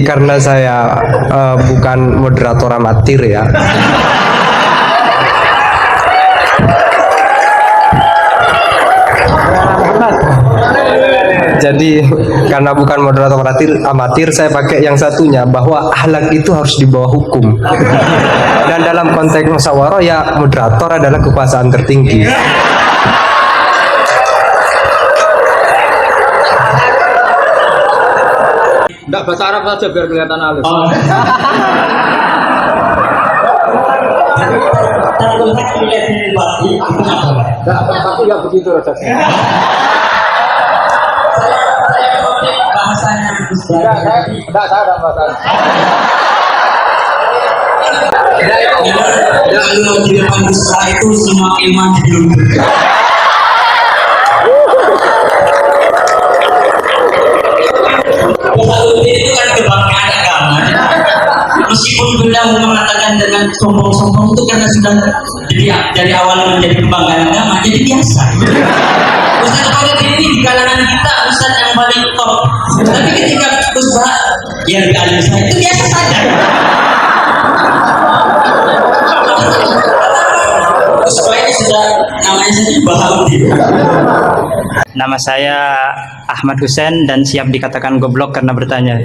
Karena saya bukan moderator amatir ya. Jadi karena bukan moderator amatir, saya pakai yang satunya, bahwa akhlak itu harus di bawah hukum. Dan dalam konteks musyawarah ya moderator adalah kekuasaan tertinggi. Enggak, bahasa Arab saja biar kelihatan halus. Oh. Tapi nggak begitu Raja. Bahasanya Enggak, saya ada bahasa. kalau di depan besar itu semua iman belum. Itu kan kebanggaan agama. Meskipun beliau mengatakan dengan sombong-sombong itu karena sudah dari awal menjadi kebanggaan agama, jadi biasa. Ustaz Khalid ini di kalangan kita Ustaz yang paling top. Tapi ketika Gus Bah yang di alim saya itu biasa saja. Gus Bah ini sudah namanya saja Bahaudin. Nama saya Ahmad Hussein dan siap dikatakan goblok karena bertanya.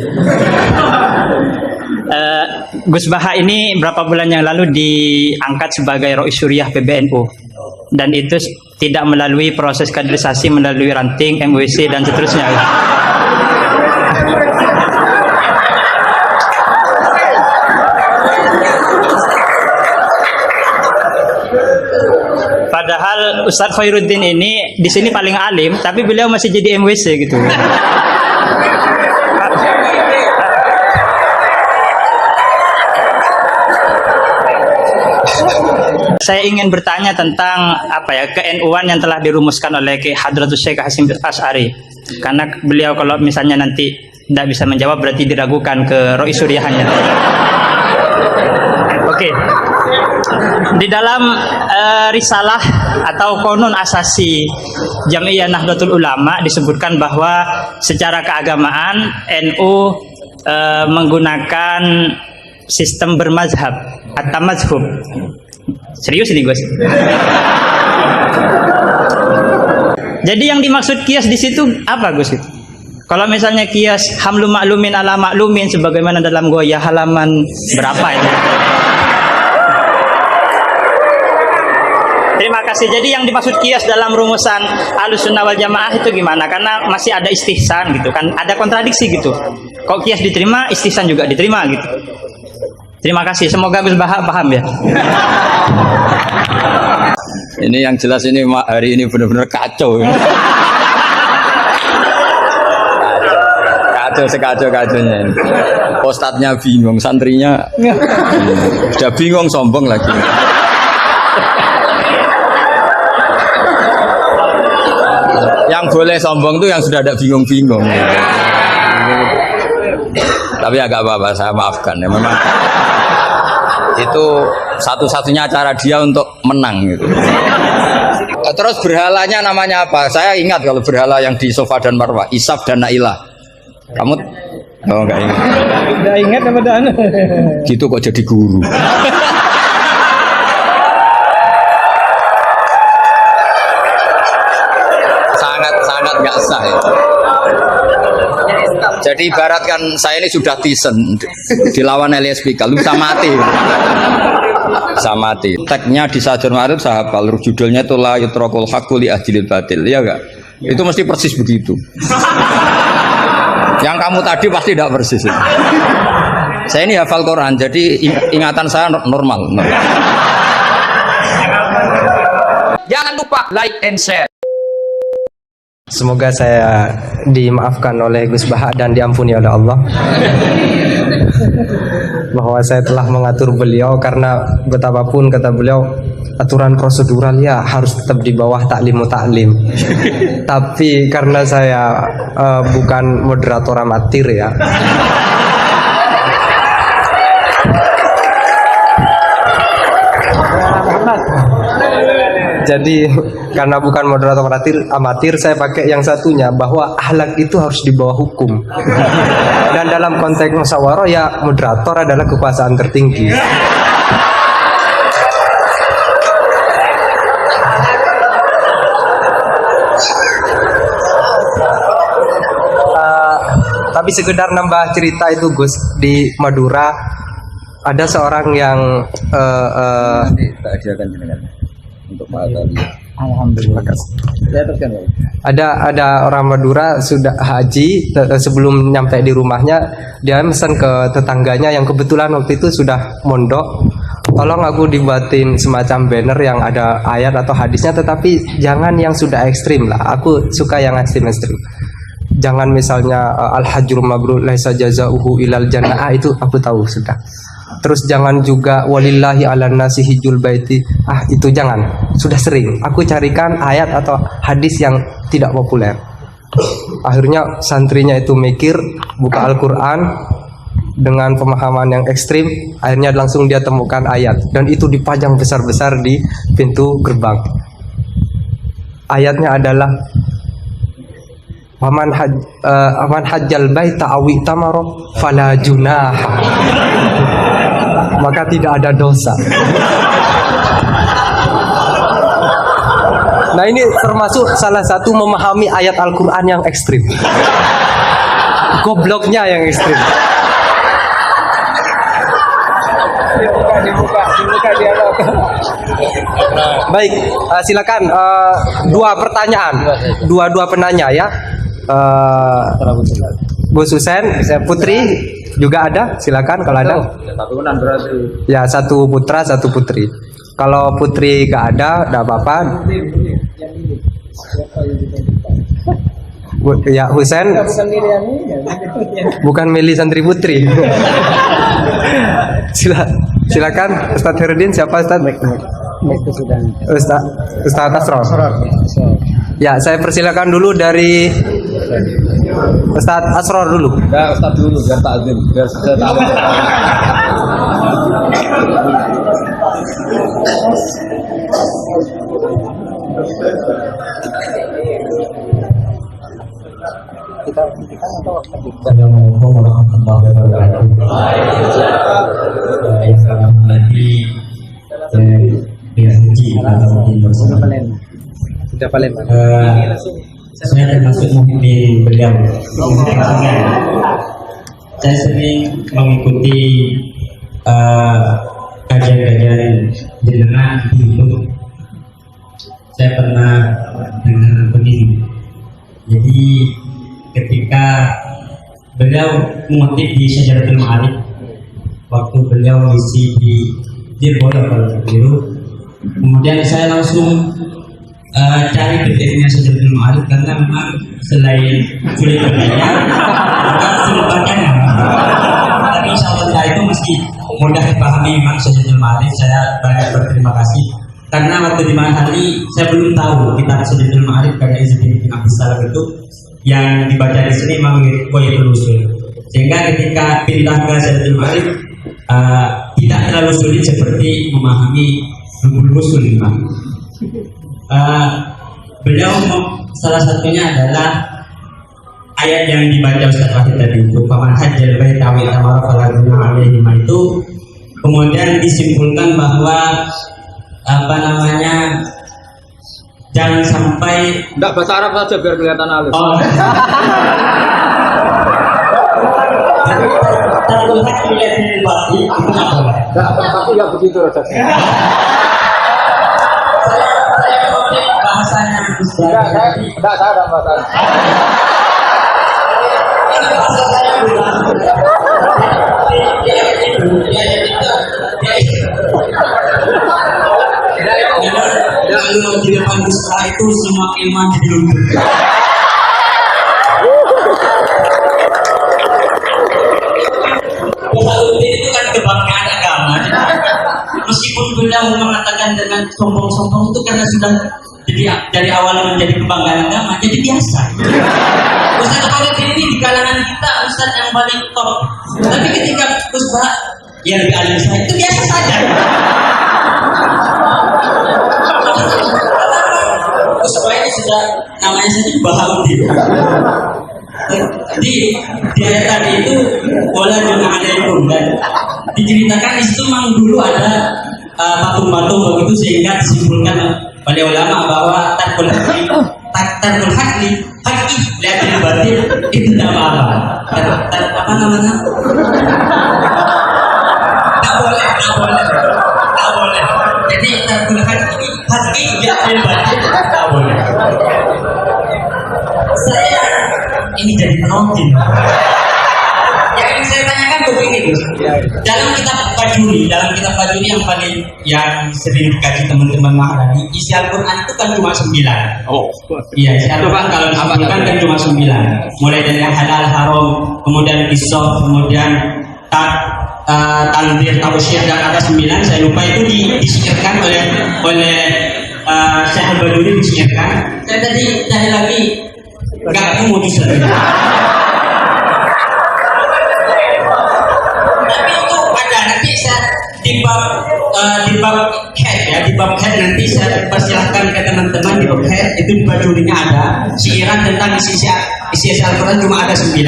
Gus Baha ini berapa bulan yang lalu diangkat sebagai Rois Syuriah PBNU, dan itu tidak melalui proses kaderisasi, melalui ranting, MWC dan seterusnya. Padahal Ustadz Khairuddin ini di sini paling alim, tapi beliau masih jadi MWC gitu. Saya ingin bertanya tentang ke-NU-an yang telah dirumuskan oleh Ki Hadratus Syekh Hasyim Asy'ari. Karena beliau kalau misalnya nanti tidak bisa menjawab berarti diragukan ke Rois Syuriahnya. Oke. Di dalam risalah atau konun asasi Jam'iyah Nahdlatul Ulama disebutkan bahwa secara keagamaan NU menggunakan sistem bermazhab atau mazhub. Serius ini Gus. Jadi yang dimaksud kias di situ apa Gus? Kalau misalnya kias hamlu maklumin ala maklumin sebagaimana dalam Ghoyah halaman berapa itu? Terima kasih. Jadi yang dimaksud kias dalam rumusan Ahlussunnah wal Jamaah itu gimana? Karena masih ada istihsan gitu kan, ada kontradiksi gitu. Kok kias diterima, istihsan juga diterima gitu. Terima kasih. Semoga Gus Baha paham ya. Ini yang jelas ini hari ini benar-benar kacau. Kacau sekacau-kacaunya. Ustadznya bingung, santrinya sudah bingung, sombong lagi. Yang boleh sombong tuh yang sudah ada bingung-bingung. Tapi agak apa-apa, saya maafkan ya, memang itu satu-satunya cara dia untuk menang gitu. Terus berhalanya namanya apa? Saya ingat kalau berhala yang di Sofa dan Marwah, Isaf dan Nailah. Kamu enggak ingat? Enggak ingat apa dan? Gitu kok jadi guru. Sangat nggak sah ya. Jadi ibaratkan saya ini sudah tisen dilawan Elias Pikal, bisa mati. Bisa mati. Tagnya di Sajar Ma'arif saya hafal, judulnya itu la yutrakul haqqu li ahdilil batil, ya enggak? Itu mesti persis begitu. Yang kamu tadi pasti tidak persis. Saya ini hafal Quran, jadi ingatan saya normal. Jangan lupa like and share. Semoga saya dimaafkan oleh Gus Baha dan diampuni oleh Allah bahwa saya telah mengatur beliau, karena betapapun kata beliau aturan prosedural ya harus tetap di bawah taklimu taklim. Tapi karena saya bukan moderator amatir ya, Jadi karena bukan moderator amatir, saya pakai yang satunya bahwa akhlak itu harus di bawah hukum. Dan dalam konteks musyawarah ya moderator adalah kekuasaan tertinggi. Tapi sekedar nambah cerita itu Gus, di Madura ada seorang yang Tak hadiahkan jenengan untuk Pak Tadi. Alhamdulillah. Saya teruskan ya. ada orang Madura sudah haji, sebelum nyampe di rumahnya dia pesan ke tetangganya yang kebetulan waktu itu sudah mondok, tolong aku dibuatin semacam banner yang ada ayat atau hadisnya, tetapi jangan yang sudah ekstrim lah, aku suka yang ekstrim. Jangan misalnya al-hajjul mabrur laisa jazauhu ilal jannah, itu aku tahu sudah. Terus jangan juga walillahi ala nasi hijjul baiti, itu jangan, sudah sering. Aku carikan ayat atau hadis yang tidak populer. Akhirnya santrinya itu mikir, buka Al-Quran dengan pemahaman yang ekstrim, akhirnya langsung dia temukan ayat dan itu dipajang besar-besar di pintu gerbang. Ayatnya adalah Waman hajjal baita awi tamaro fala junah, maka tidak ada dosa. Nah ini termasuk salah satu memahami ayat Al-Quran yang ekstrim. Gobloknya yang ekstrim. Dibuka dialog. Baik, silakan dua pertanyaan, dua penanya ya. Bu Susen, Putri juga ada, silakan kalau ada. Tahunan berarti. Ya, satu putra, satu putri. Kalau putri gak ada, tidak apa-apa. Ya, Husen. Bukan Meli Santri Putri. Silakan, Ustadz Herudin, siapa Ustadz? Ustadz Asror. Ya, saya persilakan dulu dari Ustadz Asror dulu. Ya, Ustaz dulu biar takzim, biar saya tahu. Assalamualaikum warahmatullahi wabarakatuh. Yang saya hormati PSJ Sudah paling. saya termasuk memimpin beliau. Saya sering mengikuti kajian-kajian jenengan di YouTube. Saya pernah dengar begini. Jadi ketika beliau mengutip di Syajaratul Ma'arif, waktu beliau mengisi di Dirbola kalau begitu, kemudian saya langsung cari PDF-nya Syajaratul Ma'arif karena memang selain sulit bacanya, maka sulit bacanya. Tapi insya Allah itu masih mudah dipahami memang Syajaratul Ma'arif. Saya banyak berterima kasih karena waktu di mana hari saya belum tahu kitab Syajaratul Ma'arif karya Izzuddin bin Abdus Salam itu yang dibaca di sini memang Qoyatul Usul, sehingga ketika pindah ke Syajaratul Ma'arif tidak terlalu sulit seperti memahami Rukun Usul memang. Beliau salah satunya adalah ayat yang dibaca Ustaz Wahid tadi itu, Faman hajjal baita wa itamara fala junaha alaihi, itu kemudian disimpulkan bahwa jangan sampai Enggak bahasa Arab saja biar kelihatan halus. terlihat di bati itu apa? Tapi enggak begitu Ustaz. Saya mengutip bahasanya Ustaz. Enggak saya ada bahasa. Bahasa saya bilang kalau di depan Gusta itu semua ilmu jadi luntur. Itu kan kebanggaan agama. Meskipun beliau mengatakan dengan sombong-sombong itu karena sudah jadi dari awal menjadi kebanggaan agama, jadi biasa. Ustaz Khalid ini di kalangan kita Ustaz yang paling top. Tapi ketika Ustaz yang lebih alim saya itu biasa saja. anaknya saja Bahaudin. Di ayat tadi itu wala junah alaikum, dan diceritakan itu memang dulu ada patung-patung begitu, sehingga disimpulkan oleh ulama bahwa tarkul hakli lihat batin itu tidak apa-apa. Apa namanya? Tak boleh. Jadi tarkul hakli lihat batin tak boleh. Saya ini jadi penonton. Yang ingin saya tanyakan begini, Gus. Dalam kitab Fajuri yang sering dikaji teman-teman Mahdani, isi Al-Quran itu kan cuma 9. Oh. Iya, isi Al-Quran kalau disebutkan kan cuma 9. Mulai dari yang halal, haram, kemudian qisas, kemudian tanzir, tausyir, dan ada 9. Saya lupa itu disihirkan oleh Syekh Al-Baduri, disihirkan. Saya tadi cari lagi, nggak mau disihirkan. Di bab head nanti saya persilahkan ke teman-teman di bab head itu di bajunya ada syiiran tentang isi Al-Quran cuma ada 9,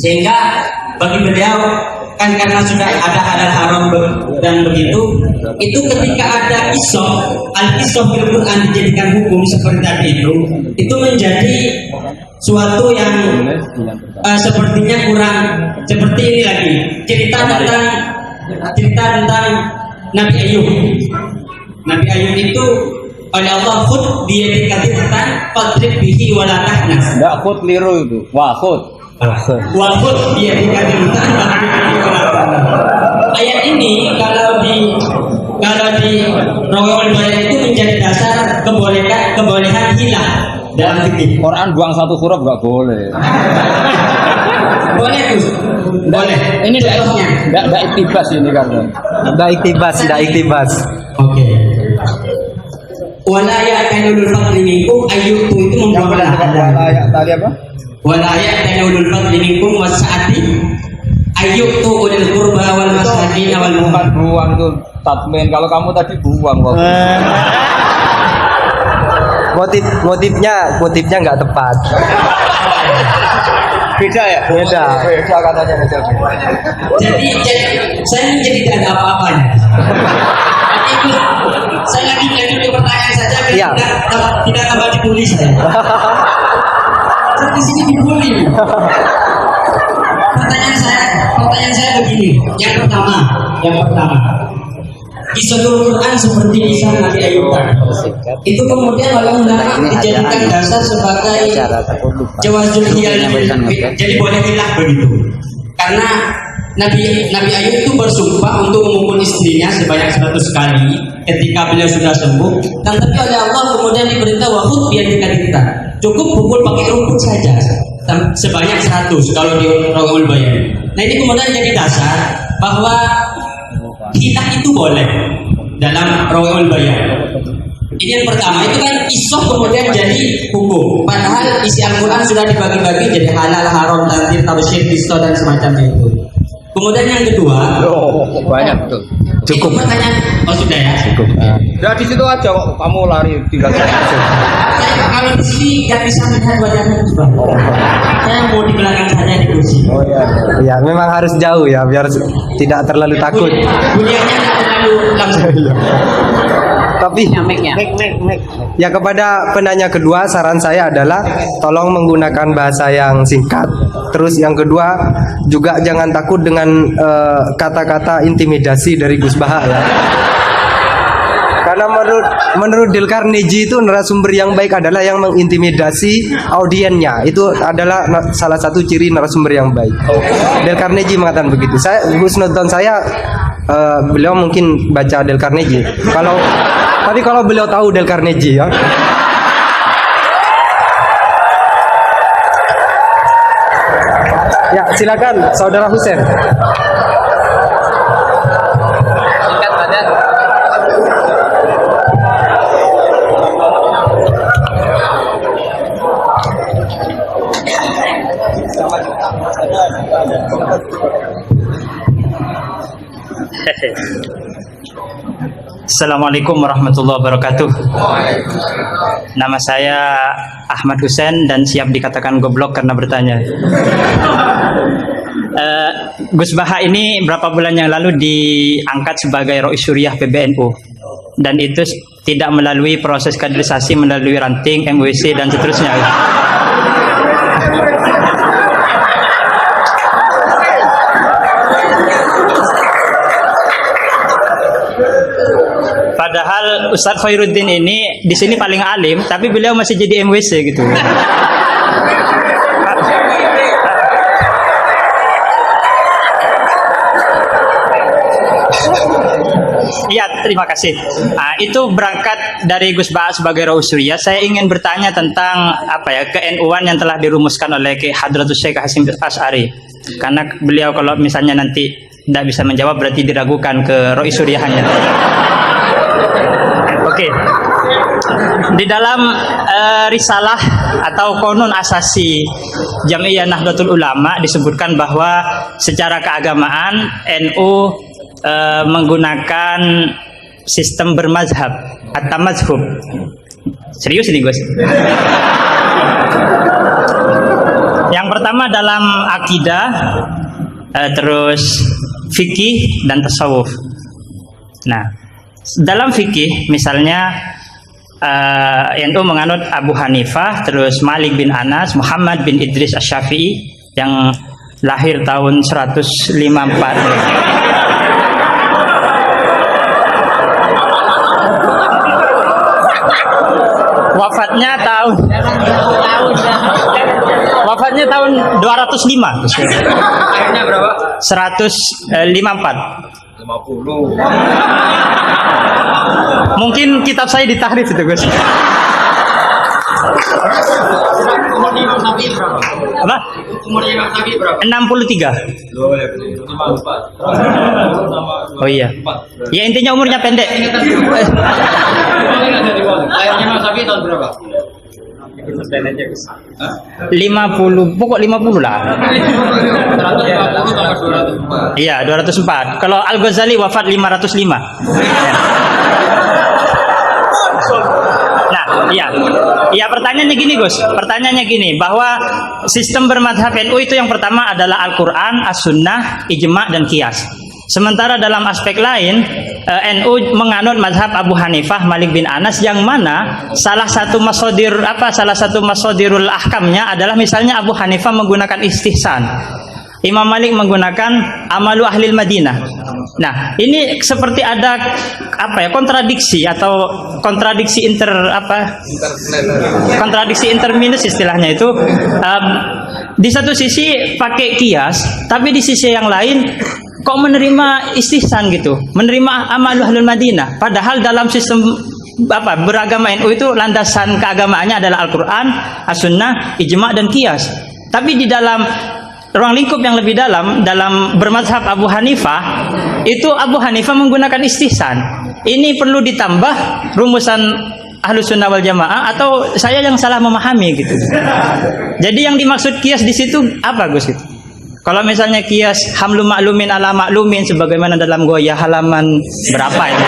sehingga bagi beliau kan karena sudah ada halal haram dan begitu, itu ketika ada al-qisah fil Quran dijadikan hukum seperti tadi itu menjadi suatu yang sepertinya kurang seperti ini lagi, cerita tentang Nabi Ayub. Nabi Ayub itu oleh Allah khud biyadika dzatan fadrib bihi wala tahnas. Enggak khut liru itu. Wah khut. Wa khud biyadika dzatan fadrib bihi wala tahnas. Ayat ini kalau di Rawaiul Bayan itu menjadi dasar kebolehan hilah dalam fikih. Quran buang satu huruf enggak boleh. Boleh, Gus. Boleh. Ini contohnya. Enggak iktibas ini kan. Tidak iktibas. Oke. Wala ya'tanul fadli minkum ayyutu itu membuang Ayat tadi apa? Wala ya'tanul fadli minkum wasa'ati ayyutu ulil qurba wal masakin wal Bukan buang tuh tatmin. Kalau kamu tadi buang waktu. Motifnya nggak tepat. Beda ya? Beda katanya beda. Jadi saya menjadi tidak ada apa-apanya. Jadi itu saya lagi ke pertanyaan saja biar Iya. tidak tambah dibully saya. Saya di sini dibully. Pertanyaan saya begini. Yang pertama, kisah Quran seperti kisah Nabi Ayub itu kemudian oleh ulama dijadikan dasar sebagai jawazul hiyal, jadi boleh hilah begitu, karena Nabi Ayub itu bersumpah untuk memukul istrinya sebanyak 100 kali ketika beliau sudah sembuh, dan tapi oleh Allah kemudian diperintah wahud biar kita cukup pukul pakai rumput saja sebanyak 100 kalau di Rawaiul Bayan. Nah ini kemudian jadi dasar bahwa hilah itu boleh dalam Rawaiul Bayan. Ini yang pertama, itu kan isoh kemudian jadi hukum. Padahal isi Al-Quran sudah dibagi-bagi jadi halal, haram, tanzir, tausyir, qisas dan semacamnya itu. Kemudian yang kedua, Banyak tuh. Cukup. itu pertanyaan, oh sudah ya. Cukup. Ya di situ aja kok kamu lari tinggal. Saya kalau di sini nggak bisa melihat wajahnya Bang. Saya mau di belakang saja di kursi. Oh iya. Ya memang harus jauh ya biar tidak terlalu takut. Buniannya nggak terlalu langsung. Tapi ya kepada penanya kedua, saran saya adalah tolong menggunakan bahasa yang singkat. Terus yang kedua juga jangan takut dengan kata-kata intimidasi dari Gus Baha ya. Karena menurut Dale Carnegie itu narasumber yang baik adalah yang mengintimidasi audiennya. Itu adalah salah satu ciri narasumber yang baik. Dale Carnegie mengatakan begitu. Gus nonton saya beliau mungkin baca Dale Carnegie. Tapi kalau beliau tahu Dale Carnegie ya. Ya, silakan Saudara Husen. Singkat saja. Assalamualaikum warahmatullahi wabarakatuh. Nama saya Ahmad Hussein dan siap dikatakan goblok karena bertanya. Gus Baha ini berapa bulan yang lalu diangkat sebagai Rois Syuriah PBNU dan itu tidak melalui proses kaderisasi, melalui ranting, MWC dan seterusnya. Padahal Ustadz Khairuddin ini di sini paling alim, tapi beliau masih jadi MWC gitu. Iya, terima kasih. Itu berangkat dari Gus Baha sebagai Rois Syuriah. Saya ingin bertanya tentang ke-NU-an yang telah dirumuskan oleh Ki Hadratus Syekh Hasyim Asy'ari. Karena beliau kalau misalnya nanti tidak bisa menjawab berarti diragukan ke Rois Syuriahnya. Oke. Di dalam risalah atau konon asasi Jam'iyah Nahdlatul Ulama disebutkan bahwa secara keagamaan NU menggunakan sistem bermazhab atau mazhub. Serius ini Gus? Yang pertama dalam akidah, terus fikih dan tasawuf. Nah, dalam fikih misalnya NU menganut Abu Hanifah, terus Malik bin Anas, Muhammad bin Idris Asy-Syafi'i yang lahir tahun 154. Wafatnya tahun 205. Akhirnya berapa? 154. 50. Mungkin kitab saya ditahrif itu Gus. Umurnya Imam Syafi'i berapa? Apa? Umurnya Imam Syafi'i berapa? 63. 54. Oh iya. Ya intinya umurnya pendek. Lahirnya Imam Syafi'i tahun berapa? 50, pokok 50 lah. 150 tambah 204. Iya, 204. Kalau Al-Ghazali wafat 505. Nah, iya. Ya pertanyaannya gini Gus, pertanyaannya gini, bahwa sistem bermadhab NU itu yang pertama adalah Al-Quran, As-Sunnah, Ijma' dan Qiyas. Sementara dalam aspek lain, NU menganut mazhab Abu Hanifah, Malik bin Anas, yang mana salah satu masodirul ahkamnya adalah misalnya Abu Hanifah menggunakan istihsan, Imam Malik menggunakan amalu ahlil Madinah. Nah, ini seperti ada kontradiksi atau kontradiksi interminus istilahnya itu. Di satu sisi pakai kias, tapi di sisi yang lain kok menerima istihsan gitu, menerima amalu ahlul Madinah. Padahal dalam sistem beragama NU itu landasan keagamaannya adalah Al-Quran, As-Sunnah, Ijma' dan Qiyas. Tapi di dalam ruang lingkup yang lebih dalam bermazhab Abu Hanifah, itu Abu Hanifah menggunakan istihsan. Ini perlu ditambah rumusan Ahlus Sunnah wal Jamaah atau saya yang salah memahami gitu. Jadi yang dimaksud Qiyas di situ apa Gus itu? Kalau misalnya Qiyas hamlu maklumin ala maklumin sebagaimana dalam Ghoyah halaman berapa ini?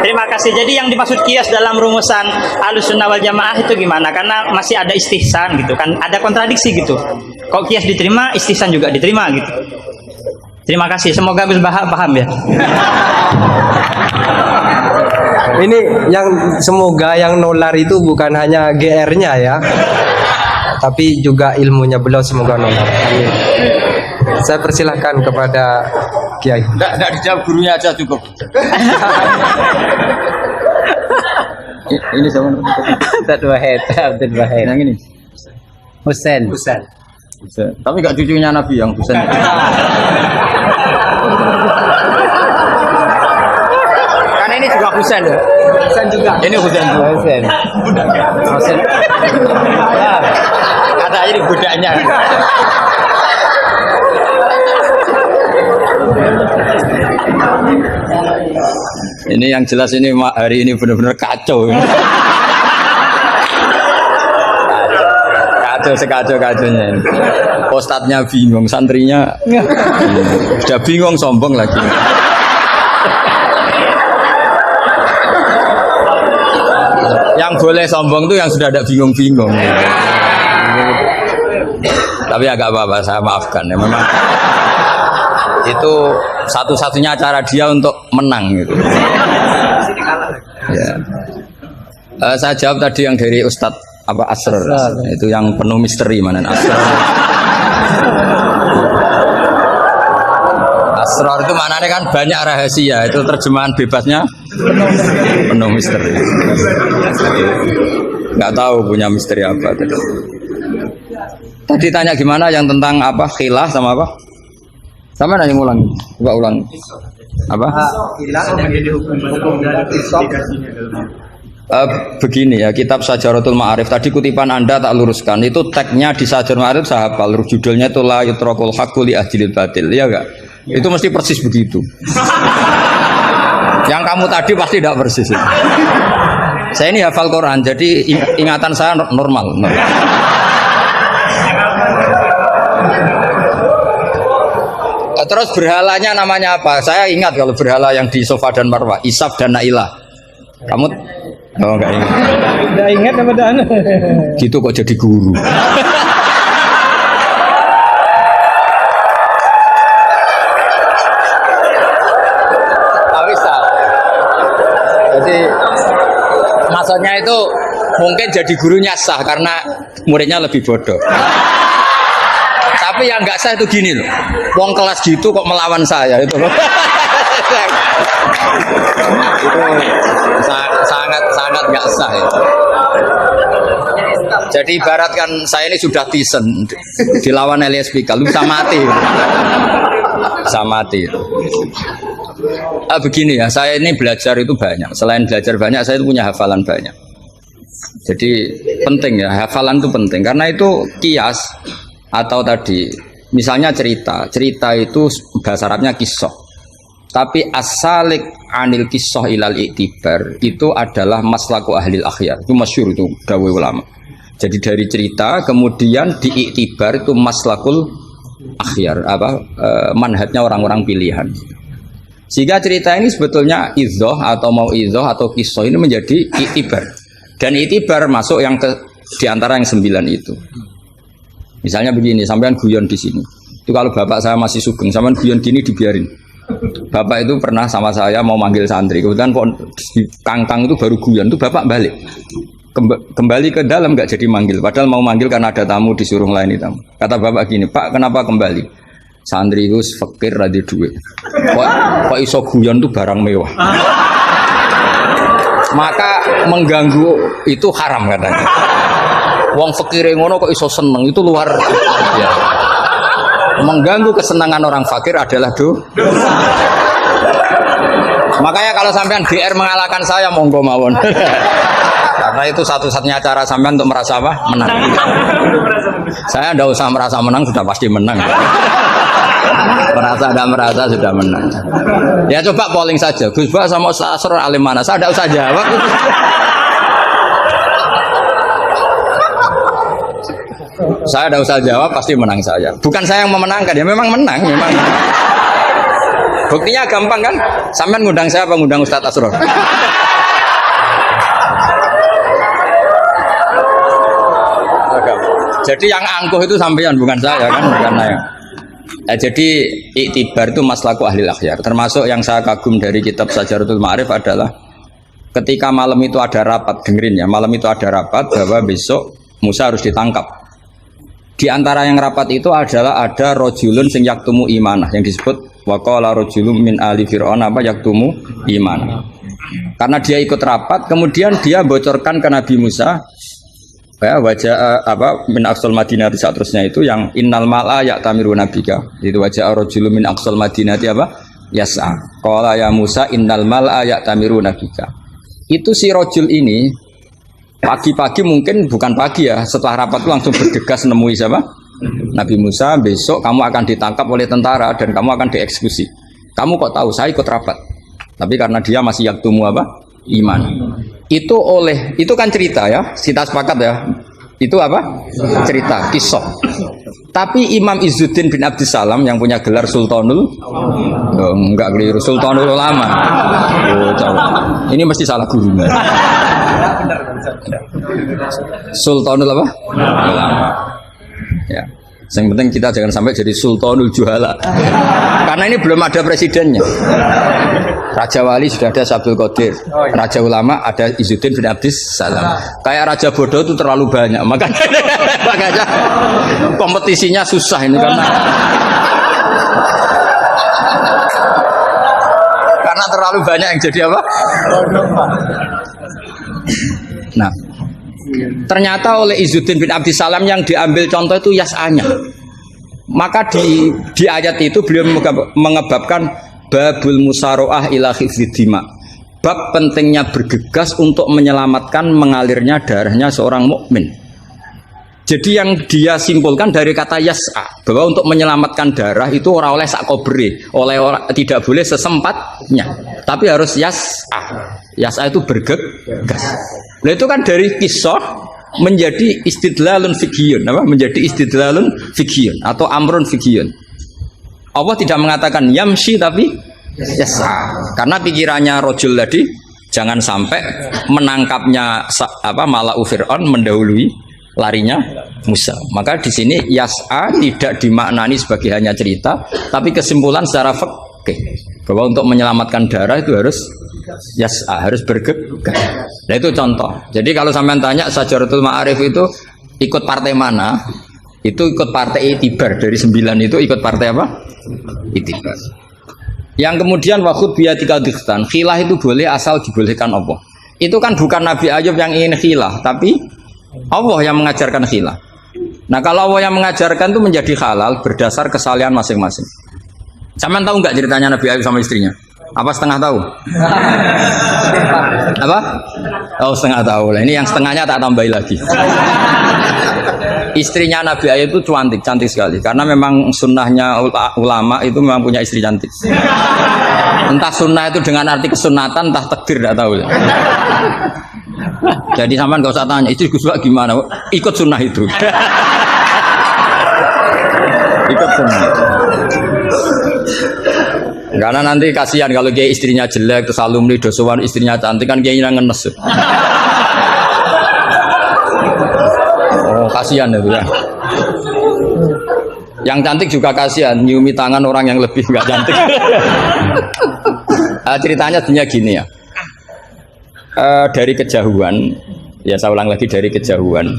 Terima kasih. Jadi yang dimaksud Qiyas dalam rumusan Ahlus Sunnah wal Jamaah itu gimana? Karena masih ada istihsan gitu kan, ada kontradiksi gitu. Kok Qiyas diterima, istihsan juga diterima gitu. Terima kasih. Semoga Gus Baha paham ya. Ini semoga yang nular itu bukan hanya GR-nya ya, tapi juga ilmunya beliau semoga nular. Amin. Saya persilahkan kepada Kiai. Enggak dijawab, gurunya aja cukup. Ini sama Abdul Wahid. yang ini. Husain. Tapi enggak cucunya Nabi yang Husain. Karena ini juga Husain ya. Husain juga. Ini Husain. Husain. Kata ini budaknya. Ini yang jelas ini hari ini benar-benar kacau. Kacau sekacau-kacaunya. Ustadznya bingung, santrinya udah bingung, sombong lagi. Yang boleh sombong tuh yang sudah ada bingung-bingung. Tapi agak apa-apa, saya maafkan ya. Memang itu satu-satunya cara dia untuk menang gitu. Ya. Saya jawab tadi yang dari Ustadz apa Asrar, itu yang penuh misteri mana Asrar. Asrar itu maknanya kan banyak rahasia, itu terjemahan bebasnya penuh misteri. Nggak tahu punya misteri apa tadi. Tadi tanya gimana yang tentang apa khilah sama apa? Sama nanya ulang, coba ulang. Apa? Begini ya, kitab Sajaratul Ma'arif tadi kutipan Anda tak luruskan, itu tagnya di Sajaratul Ma'arif saya hafal, judulnya itu la yutrakul haqqu li ahdil batil, ya enggak? Itu mesti persis begitu. Yang kamu tadi pasti tidak persis. Saya ini hafal Quran, jadi ingatan saya normal. Terus berhalanya namanya apa? Saya ingat kalau berhala yang di Sofa dan Marwah, Isaf dan Nailah. Kamu oh enggak ingat? Udah ingat apa dah? Gitu kok jadi guru. Bisa. Jadi maksudnya itu mungkin jadi gurunya sah karena muridnya lebih bodoh. Tapi yang nggak sah itu gini loh, wong kelas gitu kok melawan saya itu loh. Itu sangat nggak sah ya. Jadi ibaratkan saya ini sudah tisen dilawan LSPK, lu bisa mati, bisa mati. Begini ya, saya ini belajar itu banyak. Selain belajar banyak, saya itu punya hafalan banyak. Jadi penting ya, hafalan itu penting karena itu kias. Atau tadi misalnya cerita itu bahasa Arabnya kisah, tapi asalik anil kisah ilal iktibar itu adalah maslaku ahlil akhyar, itu masyhur, itu dawuh ulama. Jadi dari cerita kemudian diiktibar itu maslakul akhyar, manhajnya orang-orang pilihan. Sehingga cerita ini sebetulnya idhoh atau mau idhoh atau kisah ini menjadi iktibar, dan iktibar masuk yang diantara yang 9 itu. Misalnya begini, sampean guyon di sini. Itu kalau bapak saya masih sugeng, sampean guyon gini dibiarin. Bapak itu pernah sama saya mau manggil santri, kemudian di kangkang itu baru guyon, itu bapak balik. Kembali ke dalam nggak jadi manggil, padahal mau manggil karena ada tamu disuruh melayani tamu. Kata bapak gini, Pak kenapa kembali? Santri itu fakir radhi duit. Kok iso guyon itu barang mewah. Maka mengganggu itu haram katanya. Wong fakir ngono kok iso seneng, itu luar ya. Mengganggu kesenangan orang fakir adalah dosa. Makanya kalau sampean GR mengalahkan saya monggo mawon. Karena itu satu-satunya cara sampean untuk merasa apa? Menang. Saya tidak usah merasa menang, sudah pasti menang. Merasa tidak merasa sudah menang. Ya coba polling saja, Gus Ba sama Asrar alim mana? Saya tidak usah jawab. Saya tidak usah jawab, pasti menang saya. Bukan saya yang memenangkan, ya memang menang, memang. Buktinya gampang kan? Sampean ngundang saya apa ngundang Ustadz Asrar? Jadi yang angkuh itu sampean, bukan saya kan, bukan saya. Jadi iktibar itu maslaku ahli akhyar. Termasuk yang saya kagum dari kitab Sajaratul Ma'arif adalah ketika malam itu ada rapat, dengerin ya, malam itu ada rapat bahwa besok Musa harus ditangkap. Di antara yang rapat itu adalah ada rojulun sing yaktumu imanah, yang disebut waqala rojulun min ali fir'aun apa yaktumu imanah. Karena dia ikut rapat, kemudian dia bocorkan ke Nabi Musa ya, wajah apa min aqsal madinati seterusnya itu yang innal mala ya'tamiru nabika. Itu wajah rojulun min aqsal madinati apa yas'a. Qala ya Musa innal mala ya'tamiru nabika. Itu si rojul ini pagi-pagi, mungkin bukan pagi ya, setelah rapat itu langsung bergegas nemui siapa? Nabi Musa, besok kamu akan ditangkap oleh tentara dan kamu akan dieksekusi. Kamu kok tahu? Saya ikut rapat. Tapi karena dia masih yaktumu apa? Iman. Itu kan cerita ya, kita sepakat ya. Itu apa? Cerita, kisah. Tapi Imam Izzuddin bin Abdissalam yang punya gelar Sultanul, enggak keliru, Sultanul Ulama. Oh, coba. Ini mesti salah gurunya. Sultanul apa? Ulama. Ya. Yang penting kita jangan sampai jadi Sultanul Juhala. Karena ini belum ada presidennya. Raja Wali sudah ada Abdul Qadir. Raja Ulama ada Izzuddin bin Abdissalam. Kayak Raja Bodoh itu terlalu banyak. Makanya kompetisinya susah ini karena terlalu banyak yang jadi apa? Nah, ternyata oleh Izzuddin bin Abdissalam yang diambil contoh itu yas'anya. Maka di ayat itu beliau mengebabkan babul musaroah ila khifdidima. Bab pentingnya bergegas untuk menyelamatkan mengalirnya darahnya seorang mukmin. Jadi yang dia simpulkan dari kata yas'a, bahwa untuk menyelamatkan darah itu orang oleh sakobri, tidak boleh sesempatnya, tapi harus yas'a. Yas'a itu bergegas. Nah itu kan dari kisah menjadi istidlalun fiqhiyun, apa? Menjadi istidlalun fiqhiyun atau amrun fiqhiyun. Allah tidak mengatakan yamshi tapi yas'a, karena pikirannya rojul tadi jangan sampai menangkapnya Mala'u Fir'aun mendahului larinya Musa. Maka di sini yas'a tidak dimaknani sebagai hanya cerita, tapi kesimpulan secara fikih bahwa untuk menyelamatkan darah itu harus yas'a, harus bergegas. Nah itu contoh. Jadi kalau sampean tanya Syajaratul Ma'arif itu ikut partai mana? Itu ikut partai Itibar. Dari 9 itu ikut partai apa? Itibar. Yang kemudian wakhud biyatika dikhtan, khilah itu boleh asal dibolehkan Allah. Itu kan bukan Nabi Ayub yang ingin khilah, tapi Allah yang mengajarkan khilah. Nah kalau Allah yang mengajarkan itu menjadi halal berdasar kesalahan masing-masing. Sampean tahu nggak ceritanya Nabi Ayub sama istrinya? Apa setengah tahu? Apa? Oh setengah tahu lah. Ini yang setengahnya tak tambahin lagi. Istrinya Nabi Ayub itu cantik sekali. Karena memang sunnahnya ulama itu memang punya istri cantik. Entah sunnah itu dengan arti kesunatan, entah takdir tidak tahu. Jadi sampean gak usah tanya istri Gus Bak gimana, ikut sunnah itu. Ikut sunnah. Karena nanti kasihan kalau dia istrinya jelek terus alumni dosowan istrinya cantik kan kayaknya ngenes. Oh kasihan itu ya. Yang cantik juga kasihan nyiumi tangan orang yang lebih nggak cantik. Ceritanya sebenarnya gini ya. Dari kejauhan, ya saya ulang lagi dari kejauhan,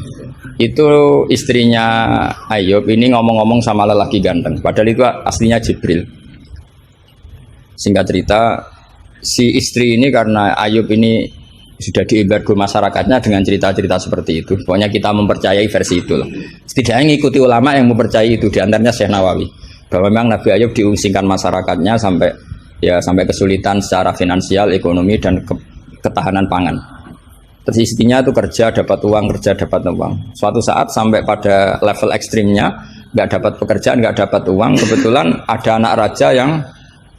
itu istrinya Ayub ini ngomong-ngomong sama lelaki ganteng, padahal itu aslinya Jibril. Singkat cerita, si istri ini karena Ayub ini sudah diembargo masyarakatnya dengan cerita-cerita seperti itu. Pokoknya kita mempercayai versi itu. Setidaknya mengikuti ulama yang mempercayai itu, diantaranya Syekh Nawawi, bahwa memang Nabi Ayub diungsingkan masyarakatnya sampai kesulitan secara finansial, ekonomi dan ketahanan pangan. Terus istrinya itu kerja dapat uang. Suatu saat sampai pada level ekstrimnya, nggak dapat pekerjaan, nggak dapat uang. Kebetulan ada anak raja yang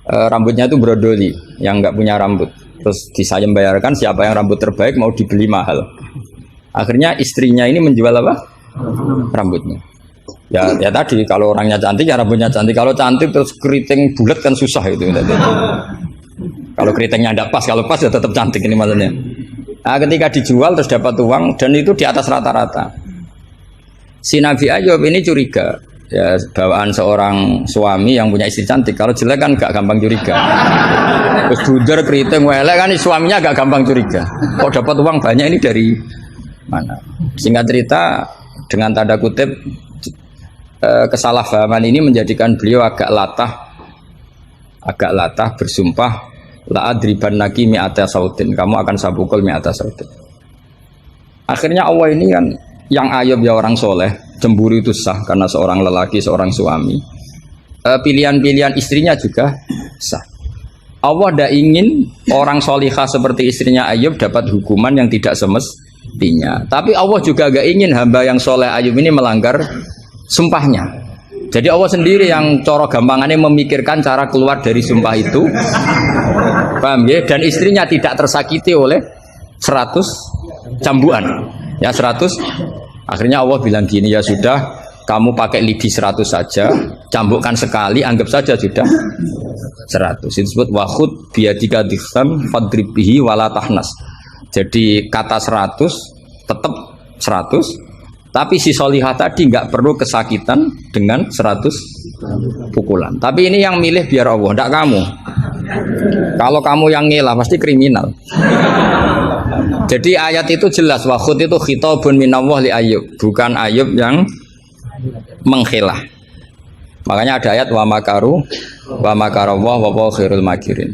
rambutnya itu brodoli, yang nggak punya rambut. Terus disayem bayarkan siapa yang rambut terbaik mau dibeli mahal. Akhirnya istrinya ini menjual apa? Rambutnya. Ya tadi kalau orangnya cantik ya rambutnya cantik. Kalau cantik terus keriting bulat kan susah itu. Kalau keritingnya tidak pas, kalau pas ya tetap cantik ini maksudnya. Nah, ketika dijual terus dapat uang dan itu di atas rata-rata. Si Nabi Ayub ini curiga. Ya bawaan seorang suami yang punya istri cantik, kalau jelek kan gak gampang curiga. Terus buder keriting welek kan suaminya gak gampang curiga. Kok dapat uang banyak ini dari mana? Singkat cerita dengan tanda kutip kesalahpahaman ini menjadikan beliau agak latah bersumpah la adriban naki mi'ata sautin, kamu akan saya pukul mi'ata sautin. Akhirnya Allah ini kan yang Ayub ya orang soleh, cemburu itu sah karena seorang lelaki, seorang suami. Pilihan-pilihan istrinya juga sah. Allah tidak ingin orang solihah seperti istrinya Ayub dapat hukuman yang tidak semestinya. Tapi Allah juga gak ingin hamba yang soleh Ayub ini melanggar sumpahnya. Jadi Allah sendiri yang coro gampangannya memikirkan cara keluar dari sumpah itu. Paham ya? Dan istrinya tidak tersakiti oleh 100 cambuan. Ya 100 Akhirnya Allah bilang gini, ya sudah, kamu pakai lidi 100 saja, cambukkan sekali, anggap saja sudah 100. Itu disebut wahud biadika dikhan fadrib bihi wala tahnas. Jadi kata 100 tetap 100, tapi si solihah tadi nggak perlu kesakitan dengan 100 pukulan. Tapi ini yang milih biar Allah, tidak kamu. Kalau kamu yang ngelah pasti kriminal. Jadi ayat itu jelas, wahud itu khitabun minallah li Ayub, bukan Ayub yang mengkhilah. Makanya ada ayat wa makaru wa makarallah wa huwa khairul makirin.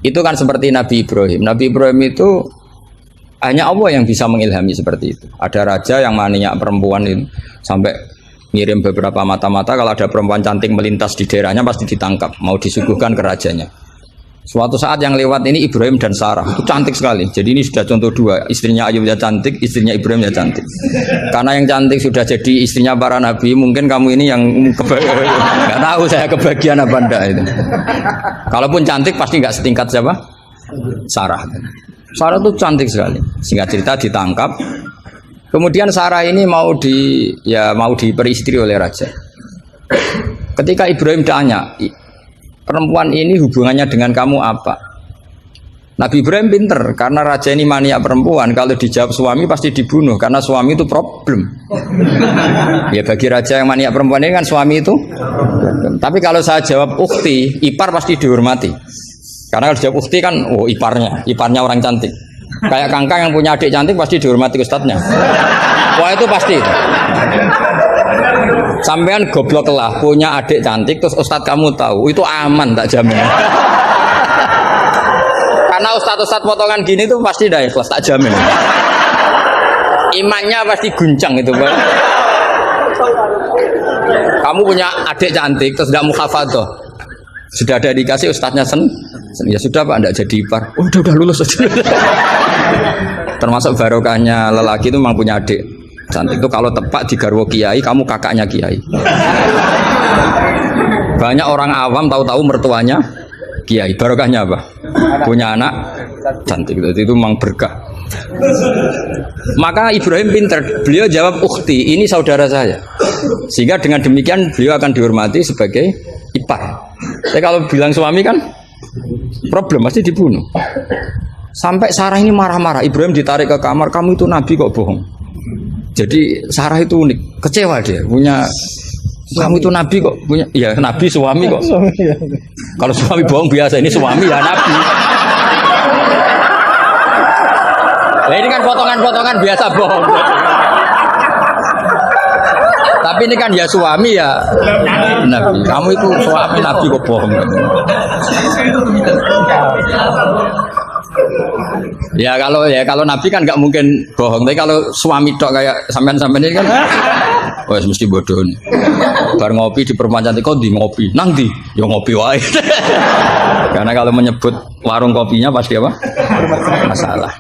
Itu kan seperti Nabi Ibrahim. Nabi Ibrahim itu hanya Allah yang bisa mengilhami seperti itu. Ada raja yang maniak perempuan itu sampai ngirim beberapa mata-mata, kalau ada perempuan cantik melintas di daerahnya pasti ditangkap, mau disuguhkan ke rajanya. Suatu saat yang lewat ini Ibrahim dan Sarah, itu cantik sekali. Jadi ini sudah contoh dua, istrinya Ayub ya cantik, istrinya Ibrahim ya cantik. Karena yang cantik sudah jadi istrinya para nabi, mungkin kamu ini yang nggak tahu saya kebagian apa enggak itu. Kalaupun cantik pasti nggak setingkat siapa? Sarah. Sarah itu cantik sekali. Singkat cerita ditangkap. Kemudian Sarah ini mau diperistri oleh raja. Ketika Ibrahim tanya, perempuan ini hubungannya dengan kamu apa? Nabi Ibrahim pinter, karena raja ini maniak perempuan, kalau dijawab suami pasti dibunuh, karena suami itu problem. Ya bagi raja yang maniak perempuan ini kan suami itu problem. Tapi kalau saya jawab ukhti, ipar pasti dihormati. Karena kalau dijawab ukhti kan, oh iparnya orang cantik. Kayak Kangkang yang punya adik cantik pasti dihormati ustadznya. Wah itu pasti. Sampean goblok lah punya adik cantik terus ustadz kamu tahu itu aman tak jamin. Karena ustadz potongan gini tuh pasti dah ikhlas tak jamin. Imannya pasti guncang itu Pak. Kamu punya adik cantik terus tidak muhafadzah. Sudah ada dikasih ustadznya ya sudah Pak, enggak jadi ipar. Oh, udah lulus aja. Termasuk barokahnya lelaki itu memang punya adik cantik itu kalau tepat di garwo kiai, kamu kakaknya kiai. Banyak orang awam tahu-tahu mertuanya kiai. Barokahnya apa? Punya anak cantik itu memang berkah. Maka Ibrahim pintar, beliau jawab ukhti, ini saudara saya. Sehingga dengan demikian beliau akan dihormati sebagai ipar. Tapi kalau bilang suami kan problem, pasti dibunuh. Sampai Sarah ini marah-marah, Ibrahim ditarik ke kamar, kamu itu nabi kok bohong. Jadi Sarah itu unik, kecewa dia, punya kamu itu nabi kok punya, ya nabi suami kok. Kalau suami bohong biasa, ini suami ya nabi. Nah ini kan potongan-potongan biasa bohong. Tapi ini kan ya suami ya nabi. Kamu itu suami nabi kok bohong. Ya kalau nabi kan nggak mungkin bohong. Tapi kalau suami tok kayak sampean ini kan, wes mesti bodoh. Bar ngopi di perempuan cantik kok di ngopi, nang di, yo ngopi wae. Karena kalau menyebut warung kopinya pasti apa? Masalah.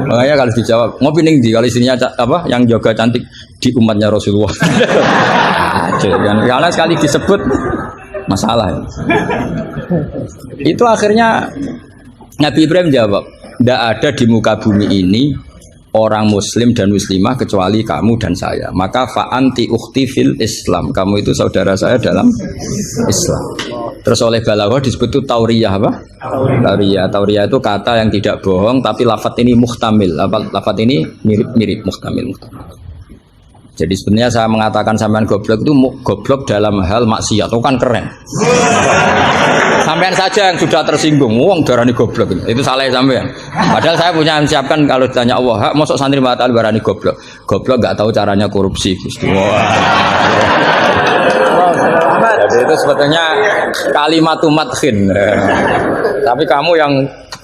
Makanya kalau dijawab ngopi ning di, kalau istrinya apa yang jaga cantik di umatnya Rasulullah. Karena sekali disebut masalah. Itu akhirnya Nabi Ibrahim jawab, tidak ada di muka bumi ini orang muslim dan muslimah kecuali kamu dan saya. Maka fa'anti ukhti fil Islam. Kamu itu saudara saya dalam Islam. Terus oleh Balaghah disebut itu tauriyah apa? Tauriyah. Tauriyah itu kata yang tidak bohong tapi lafaz ini muhtamil. Lafaz ini mirip muhtamil. Jadi sebenarnya saya mengatakan sampean goblok itu goblok dalam hal maksiat. Itu kan keren. Sampean saja yang sudah tersinggung, wong darani goblok itu salah sampean. Padahal saya punya siapkan kalau ditanya Allah, mosok santri batal darani goblok. Goblok enggak tahu caranya korupsi, Gusti. Jadi itu sebetulnya kalimatun madkhin. Tapi kamu yang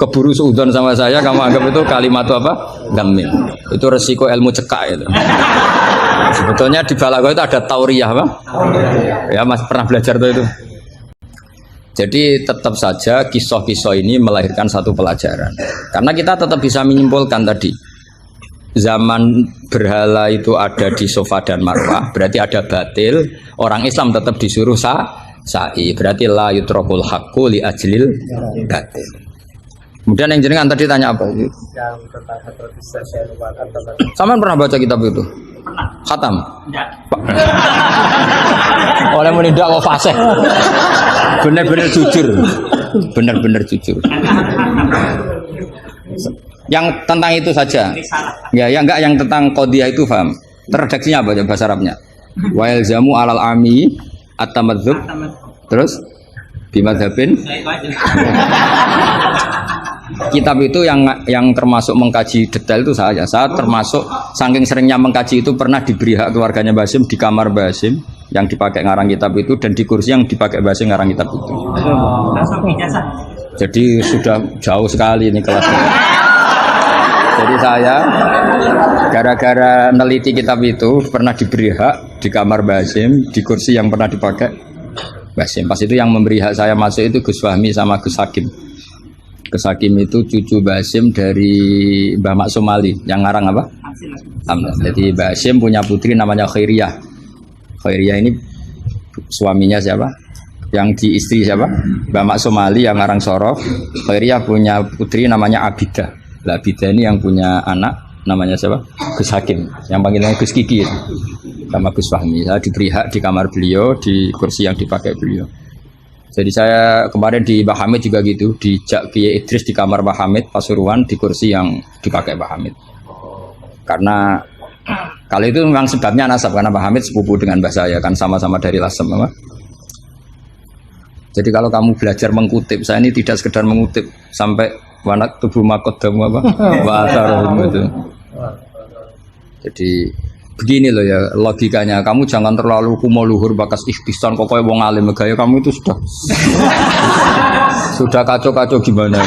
keburu suudzon sama saya, kamu anggap itu kalimat apa? Gamin. Itu resiko ilmu cekak itu. Sebetulnya di Balaghah itu ada tauriyah apa? Ya Mas pernah belajar tuh itu. Jadi tetap saja kisah-kisah ini melahirkan satu pelajaran. Karena kita tetap bisa menyimpulkan tadi zaman berhala itu ada di Sofa dan Marwah, berarti ada batil. Orang Islam tetap disuruh sa'i, berarti la yutrakul haqqu li ajlil batil. Kemudian yang jenengan tadi tanya apa? Sampean pernah baca kitab itu? Khatam. Enggak. Oleh menindak kok fasih. Bener-bener jujur. Bener-bener jujur. Yang tentang itu saja. Ya, yang enggak yang tentang qadhiyah itu paham. Redaksinya apa ya bahasa Arabnya? Wa yalzamu alal ami at-tamadzub. Terus bimadzhabin. Kitab itu yang termasuk mengkaji detail itu saya. Saya termasuk saking seringnya mengkaji itu pernah diberi hak keluarganya Basim di kamar Basim yang dipakai ngarang kitab itu dan di kursi yang dipakai Basim ngarang kitab itu. Jadi sudah jauh sekali ini kelasnya. Jadi saya gara-gara neliti kitab itu pernah diberi hak di kamar Basim di kursi yang pernah dipakai Basim. Pas itu yang memberi hak saya masuk itu Gus Fahmi sama Gus Hakim. Gus Hakim itu cucu Basim dari Mbah Mak Somali yang ngarang apa? Hamzah. Jadi Basim punya putri namanya Khairiyah. Khairiyah ini suaminya siapa? Yang di istri siapa? Mbah Mak Somali yang ngarang Sorof. Khairiyah punya putri namanya Abidah. Lah Abidah ini yang punya anak namanya siapa? Gus Hakim. Yang panggilannya Gus Kiki itu. Sama Gus Fahmi. Saya diberi hak di kamar beliau di kursi yang dipakai beliau. Jadi saya kemarin di Mbah Hamid juga gitu, di Kiai Idris di kamar Mbah Hamid Pasuruan di kursi yang dipakai Mbah Hamid. Karena kalau itu memang sebabnya nasab karena Mbah Hamid sepupu dengan Mbah saya kan sama-sama dari Lasem apa? Jadi kalau kamu belajar mengutip, saya ini tidak sekedar mengutip sampai wanak tubuh makodamu apa? Wasarohum itu. Jadi begini loh ya logikanya, kamu jangan terlalu kumo luhur bakas ikhtisan kok kayak wong alim gaya kamu itu sudah kacau-kacau gimana ya?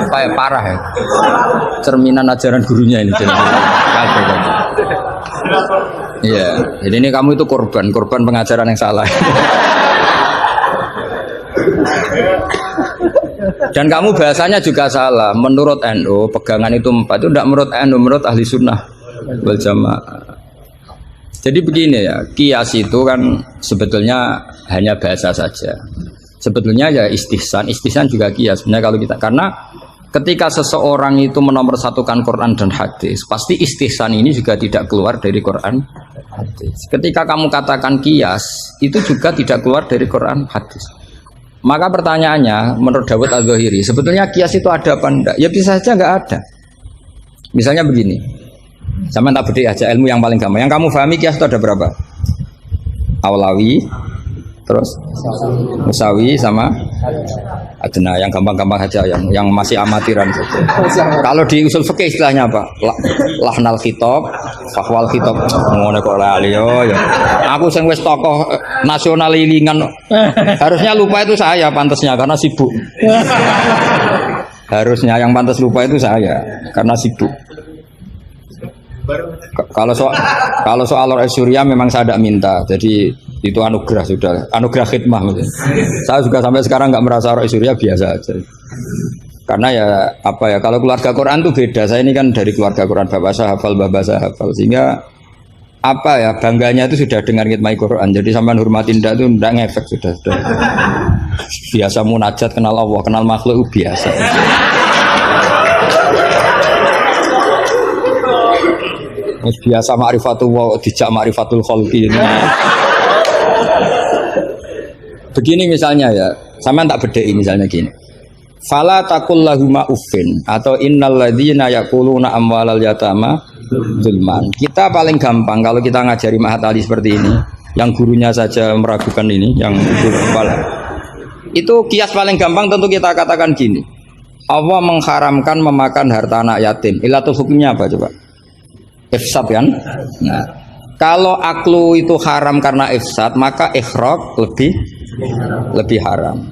Kayak parah ya, cerminan ajaran gurunya ini kacau. Iya, jadi ini kamu itu korban pengajaran yang salah. Dan kamu bahasanya juga salah. Menurut NU pegangan itu 4 itu tidak menurut NU, menurut ahli sunnah wal jamaah. Jadi begini ya, kias itu kan sebetulnya hanya bahasa saja. Sebetulnya ya istihsan juga kias. Sebenarnya kalau kita karena ketika seseorang itu menomorsatukan Quran dan hadis, pasti istihsan ini juga tidak keluar dari Quran hadis. Ketika kamu katakan kias, itu juga tidak keluar dari Quran hadis. Maka pertanyaannya, menurut Dawud Al-Zahiri, sebetulnya kias itu ada apa enggak? Ya bisa saja enggak ada. Misalnya begini, sama tak beda aja ilmu yang paling gampang. Yang kamu pahami kias itu ada berapa? Aulawi, terus Musawi sama Adna. Yang gampang-gampang saja, yang masih amatiran saja. Kalau di usul fikih istilahnya apa? Lahnal khitab, fakwal khitab. Ngono kok lali yo ya. Aku sing wis tokoh nasional ilingan. Harusnya lupa itu saya pantasnya karena sibuk. Harusnya yang pantas lupa itu saya karena sibuk. Kalau soal Surya memang saya tidak minta, jadi itu anugerah sudah, anugerah khidmah. Saya juga sampai sekarang nggak merasa Surya biasa aja. Karena ya apa ya, kalau keluarga Quran itu beda. Saya ini kan dari keluarga Quran, bapak saya hafal, bapak saya hafal, sehingga apa ya bangganya itu sudah dengan ngitmai Quran. Jadi sampai hormatin itu tidak ngefek sudah biasa munajat, kenal Allah, kenal makhluk itu biasa. Biasa ma'rifatullah dijak ma'rifatul khalqi. Begini misalnya ya, sama tak bedai misalnya gini. Fala taqul lahuma uffin atau innal ladzina yaquluna amwalal yatama zulman. Kita paling gampang kalau kita ngajari Mahat Ali seperti ini, yang gurunya saja meragukan ini, yang kepala. Itu kias paling gampang tentu kita katakan gini. Allah mengharamkan memakan harta anak yatim. Ilatul hukumnya apa coba? Ifsad kan? Nah, kalau aklu itu haram karena ifsad, maka ikhraq lebih haram.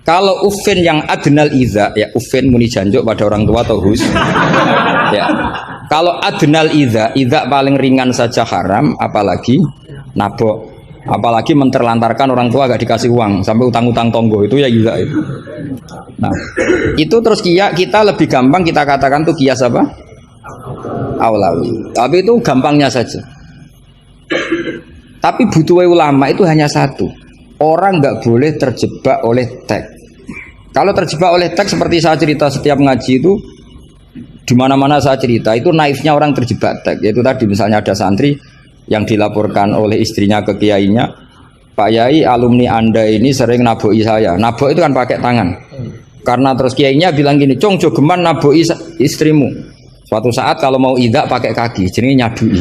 Kalau ufin yang adnal iza, ya ufin muni janjuk pada orang tua atau hus. Ya. Kalau adnal iza paling ringan saja haram, apalagi nabok, apalagi menterlantarkan orang tua gak dikasih uang sampai utang-utang tonggo itu ya iza itu. Nah, itu terus kita lebih gampang kita katakan tuh kias apa? Aulawi. Tapi itu gampangnya saja. Tapi butuh ulama itu hanya satu. Orang nggak boleh terjebak oleh teks. Kalau terjebak oleh teks seperti saya cerita setiap ngaji itu, di mana-mana saya cerita itu naifnya orang terjebak teks. Yaitu tadi misalnya ada santri yang dilaporkan oleh istrinya ke kiainya, Pak Yai, alumni Anda ini sering naboi saya. Naboi itu kan pakai tangan. Karena terus kiainya bilang gini, "Cong, jogeman naboi istrimu." Suatu saat kalau mau idak pakai kaki, jadi nyadui.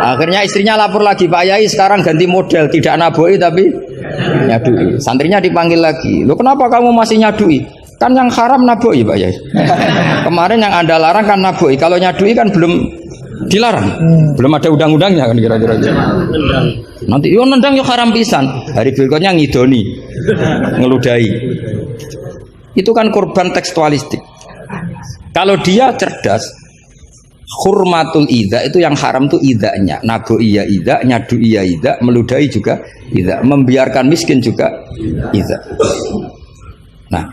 Akhirnya istrinya lapor lagi, "Pak Yai sekarang ganti model, tidak naboi tapi nyadui." Santrinya dipanggil lagi, "Loh kenapa kamu masih nyadui? Kan yang haram naboi Pak Yai. Kemarin yang Anda larang kan naboi, kalau nyadui kan belum dilarang, belum ada undang-undangnya kan kira-kira. Nanti yo nendang yo haram pisan, hari berikutnya ngidoni, ngeludahi. Itu kan korban tekstualistik. Kalau dia cerdas, hurmatul idza itu yang haram tuh idzanya, naboi ya idza, nyadui ya idza, meludahi juga idza, membiarkan miskin juga idza. Nah,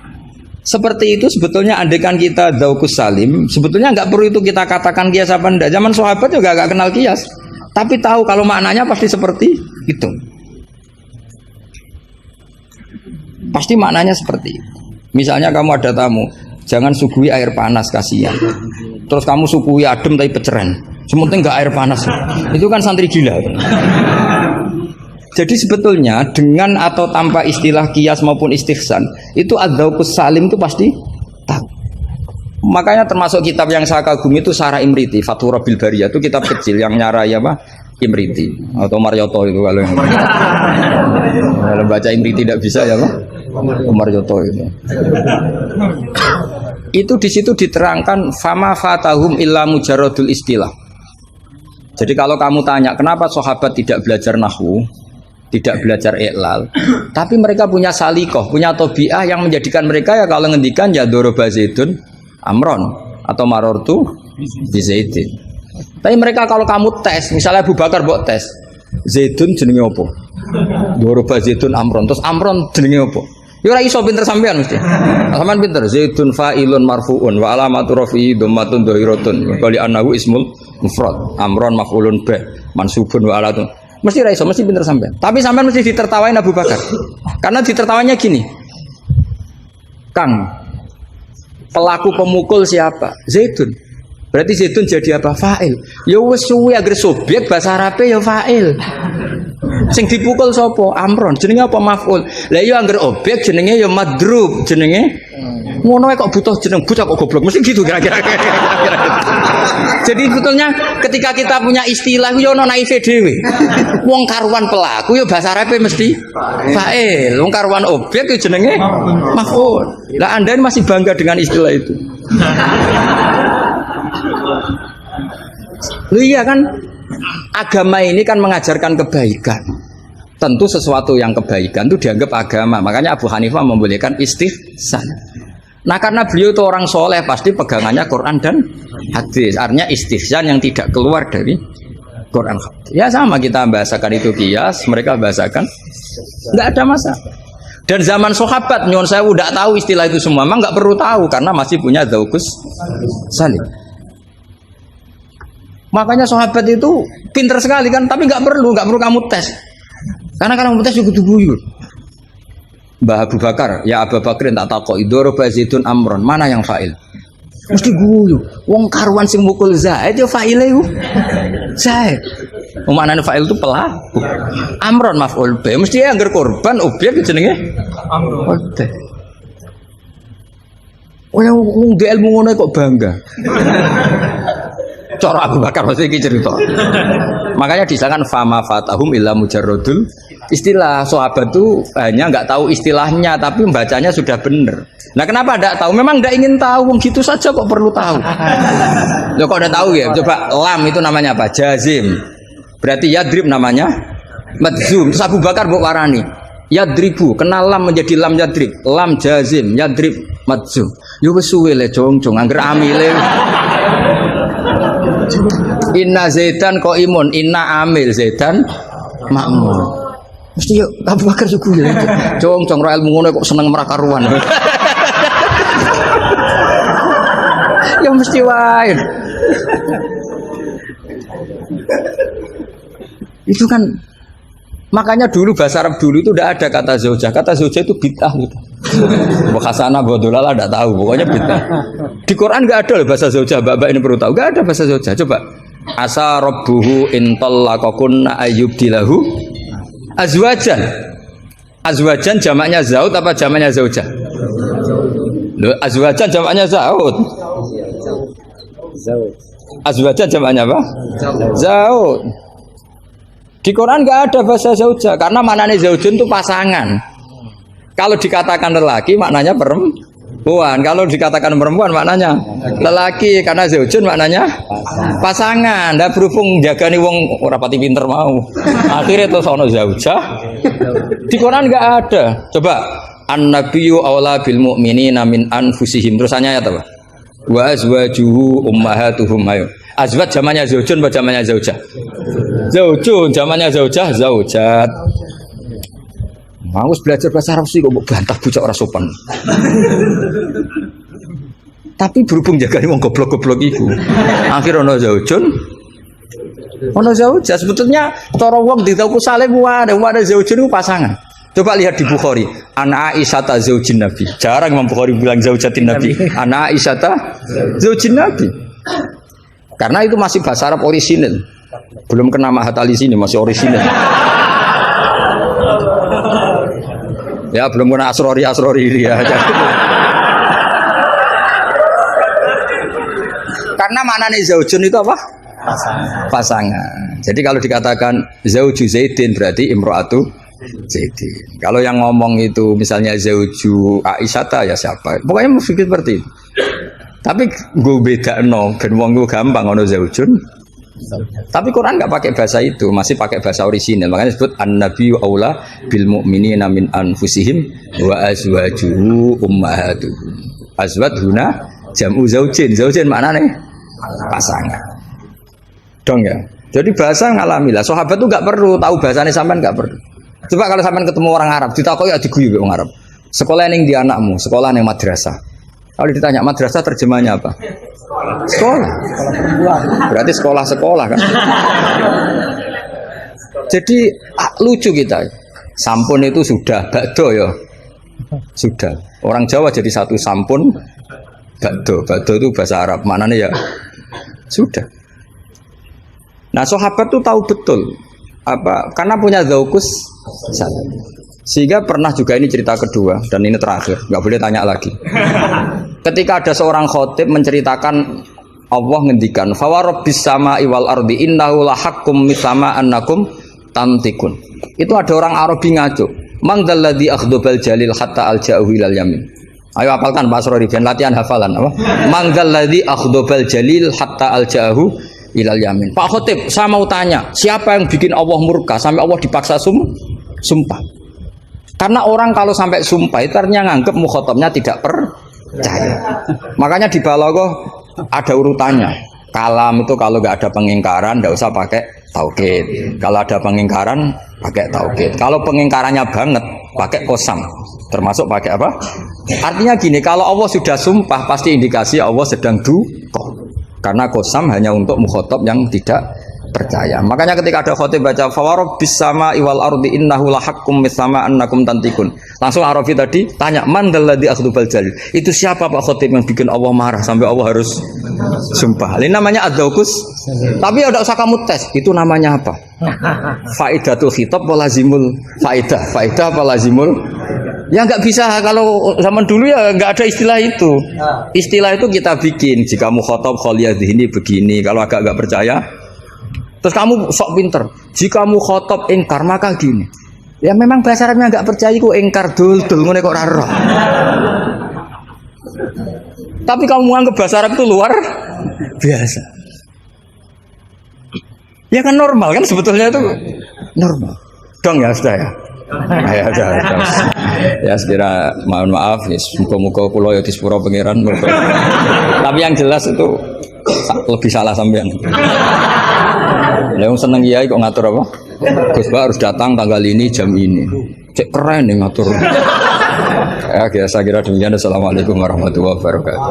seperti itu sebetulnya andaikan kita dzauqus salim, sebetulnya nggak perlu itu kita katakan kias apa enggak. Zaman sahabat juga nggak kenal kias, tapi tahu kalau maknanya pasti seperti itu. Pasti maknanya seperti itu. Misalnya kamu ada tamu, jangan suguhi air panas, kasihan. Terus kamu suguhi adem tapi peceren, sementing nggak air panas. Itu kan santri gila. Jadi sebetulnya dengan atau tanpa istilah kias maupun istihsan, itu adzauqus salim itu pasti tahu. Makanya termasuk kitab yang saya kagumi itu Sarah Imriti, Fathur Rabbil Bariyah, itu kitab kecil yang nyarai apa? Imriti atau Marioto itu kalau yang kalau baca Imriti tidak bisa ya Pak? Marioto itu. Itu di situ diterangkan fama fatahum illa mujarradul istilah. Jadi kalau kamu tanya kenapa sahabat tidak belajar nahwu, tidak belajar iqlal, tapi mereka punya salikoh, punya tobiah yang menjadikan mereka ya kalau ngendikan ya doroba zaidun amron atau marortu di zaidin. Tapi mereka kalau kamu tes, misalnya Abu Bakar buat tes, zaidun jenenge apa? Doroba zaidun amron, terus amron jenenge apa? Ya ora iso pinter sampean mesti. Sampean pinter, zaidun fa'ilun marfu'un wa alamatu rafi'i dhammatun dhahiratun wa li annahu ismul mufrad. Amron maf'ulun bih mansubun wa alatun. Mesti ra iso, mesti pinter sampean. Tapi sampean mesti ditertawain Abu Bakar. Karena ditertawanya gini. Kang, pelaku pemukul siapa? Zaidun. Berarti Zaidun jadi apa? Fa'il. Ya wis suwi agar subjek bahasa Arabe ya fa'il. Sing dipukul sapa? Amron. Jenenge apa? Maf'ul. Lah ya angger objek jenenge ya madrub, jenenge ngono kok butuh jeneng bocah kok goblok. Mesti gitu kira-kira. Jadi sebetulnya ketika kita punya istilah yo ono naife dhewe. Wong karuan pelaku yo bahasa Arabe mesti fa'il. Wong karuan objek yo jenenge maf'ul. Lah Anda ini masih bangga dengan istilah itu. Loh iya kan, agama ini kan mengajarkan kebaikan. Tentu sesuatu yang kebaikan itu dianggap agama. Makanya Abu Hanifah membolehkan istihsan. Nah karena beliau itu orang soleh, pasti pegangannya Quran dan hadis. Artinya istihsan yang tidak keluar dari Quran hadis. Ya sama kita bahasakan itu kias, mereka bahasakan nggak ada masalah. Dan zaman sahabat nyon saya udah tahu istilah itu semua, memang nggak perlu tahu karena masih punya dzauqus salim. Makanya sahabat itu pinter sekali kan, tapi nggak perlu kamu tes. Karena kalau kamu tes juga dibuyur. Mbah Abu Bakar, ya Abu Bakrin tak takok idoroba zaitun amron, mana yang fa'il? Mesti guyu. Wong karuan sing mukul Zaid ya fa'ile ku. Zaid. Maknane fa'il itu pelaku. Amron maf'ul bi, mesti angger korban objek jenenge amron. Wong di ilmu ngono kok bangga. Cara Abu Bakar masih iki cerita. Makanya disangkan fama fatahum illa mujarradul istilah. Sahabat itu hanya nggak tahu istilahnya tapi membacanya sudah benar. Nah kenapa tidak tahu? Memang tidak ingin tahu. Gitu saja kok perlu tahu. Loh kok udah tahu ya? Coba lam itu namanya apa? Jazim. Berarti yadrib namanya madzum. Terus Abu Bakar buat warani yadribu. Kenal lam menjadi lam yadrib. Lam jazim yadrib madzum. Yo wis suwe le jong-jong angger amile. Inna Zaidan ko imun, inna amil Zaidan makmur. Mesti yuk Abu Bakar suku ya. Cong ra ilmu ngono kok seneng merakaruan. Ya mesti wae. Itu kan makanya dulu bahasa Arab dulu itu tidak ada kata zaujah. Kata zaujah itu bid'ah gitu. Bu Hasanah, Bu Dolala enggak tahu, pokoknya beda. Di Quran enggak ada loh bahasa zaujah, Mbak ini perlu tahu. Enggak ada bahasa zaujah. Coba. Asa rabbuhu in talaqakunna ayyubdilahu azwajan. Azwajan jamaknya zaud apa jamaknya zaujah? Loh, azwajan jamaknya zaud. Azwajan jamaknya apa? Zaud. Di Quran nggak ada bahasa zaujah karena maknanya zaujun itu pasangan. Kalau dikatakan lelaki maknanya perempuan. Kalau dikatakan perempuan maknanya lelaki karena zaujun maknanya pasangan. Dan berhubung jagani wong ora pati pinter mau. Akhirnya terus ono zaujah. Di Quran nggak ada. Coba an-nabiyyu aula bil mu'minina min anfusihim. Terusannya ya apa? Wa azwajuhu ummahatuhum. Ayo. Azwaj zamannya zaujun apa zamannya zaujah? Zaujun zamannya zaujah, zaujat. Mau belajar bahasa Arab sih kok bantah bocah ora sopan. Tapi berhubung jaga wong goblok-goblok iku. Akhir ono zaujun. Ono zaujah sebetulnya cara wong ditaku saleh wae ada zaujun itu pasangan. Coba lihat di Bukhari, An Aisyah zaujin Nabi. Jarang Imam Bukhari bilang zaujatin Nabi. An Aisyah zaujin Nabi. Karena itu masih bahasa Arab orisinil. Belum kena Mahat Ali sini masih orisinil. Ya belum kena asrori ya. Karena maknanya zaujun itu apa? Pasangan. Jadi kalau dikatakan zauju Zaidin berarti imro'atu Zaidin. Kalau yang ngomong itu misalnya zauju Aisyata ya siapa? Pokoknya mesti seperti itu. Tapi gue beda ben wong gue gampang ono zaujun. Tapi Quran nggak pakai bahasa itu, masih pakai bahasa orisinal. Makanya disebut an-nabiyyu aula bil mu'minina min anfusihim wa azwajuhu ummahatuhum. Azwaj huna jam'u zaujin. Zaujin maknanya pasangan. Dong ya. Jadi bahasa ngalamilah. Sahabat tuh nggak perlu tahu bahasanya sampean nggak perlu. Coba kalau sampean ketemu orang Arab, ditakoki ya diguyu orang Arab. Sekolah ning di anakmu, sekolah ning madrasah. Kalau ditanya madrasah terjemahnya apa? Sekolah. Berarti sekolah-sekolah kan? Jadi lucu kita. Sampun itu sudah bakdo ya. Sudah. Orang Jawa jadi satu sampun bakdo. Bakdo itu bahasa Arab. Maknanya ya sudah. Nah, sahabat tuh tahu betul apa karena punya zaukus sehingga pernah juga ini cerita kedua dan ini terakhir, nggak boleh tanya lagi. Ketika ada seorang khotib menceritakan Allah ngendikan fawarabbis samai wal ardi innahu lahaqqum misama annakum tantikun. Itu ada orang Arabi ngaco. Mangdalladzi akhdobal jalil hatta alja'u ilal yamin. Ayo hafalkan Pak Asrori ben latihan hafalan apa? Mangdalladzi akhdobal jalil hatta alja'u ilal yamin. Pak khotib, saya mau tanya, siapa yang bikin Allah murka sampai Allah dipaksa sumpah? Karena orang kalau sampai sumpah itu artinya nganggep mukhatabnya tidak percaya. Makanya di balaghah ada urutannya. Kalam itu kalau nggak ada pengingkaran nggak usah pakai taukid. Kalau ada pengingkaran pakai taukid. Kalau pengingkarannya banget pakai qasam. Termasuk pakai apa? Artinya gini, kalau Allah sudah sumpah pasti indikasi Allah sedang duka. Karena qasam hanya untuk mukhatab yang tidak percaya. Makanya ketika ada khotib baca fawarabbis samai wal ardi innahu lahaqqum misama annakum tantikun. Langsung Arabi tadi tanya man dalladzi akhdubal jalil. Itu siapa Pak khotib yang bikin Allah marah sampai Allah harus sumpah. Ini namanya adzaukus. Tapi enggak usah kamu tes. Itu namanya apa? Faidatul khitab wa lazimul faidah. Faidah apa lazimul? Ya nggak bisa kalau zaman dulu ya nggak ada istilah itu. Istilah itu kita bikin. Jika mukhatab khaliyadhini begini. Kalau agak nggak percaya terus kamu sok pinter. Jika mukhatab ingkar maka gini. Ya memang bahasa Arabnya nggak percaya kok ingkar dul ngene kok ora roh. Tapi kamu menganggap bahasa Arab itu luar biasa. Ya kan normal kan sebetulnya itu normal. Dong ya sudah ya. Ya sudah. Ya sekira mohon maaf ya muga-muga kula ya disepuro pangeran. Tapi yang jelas itu lebih salah sampean. Yang seneng kiai kok ngatur apa? Gus Ba harus datang tanggal ini jam ini. Cek keren nih ngatur. Ya, saya kira demikian. Assalamualaikum warahmatullahi wabarakatuh.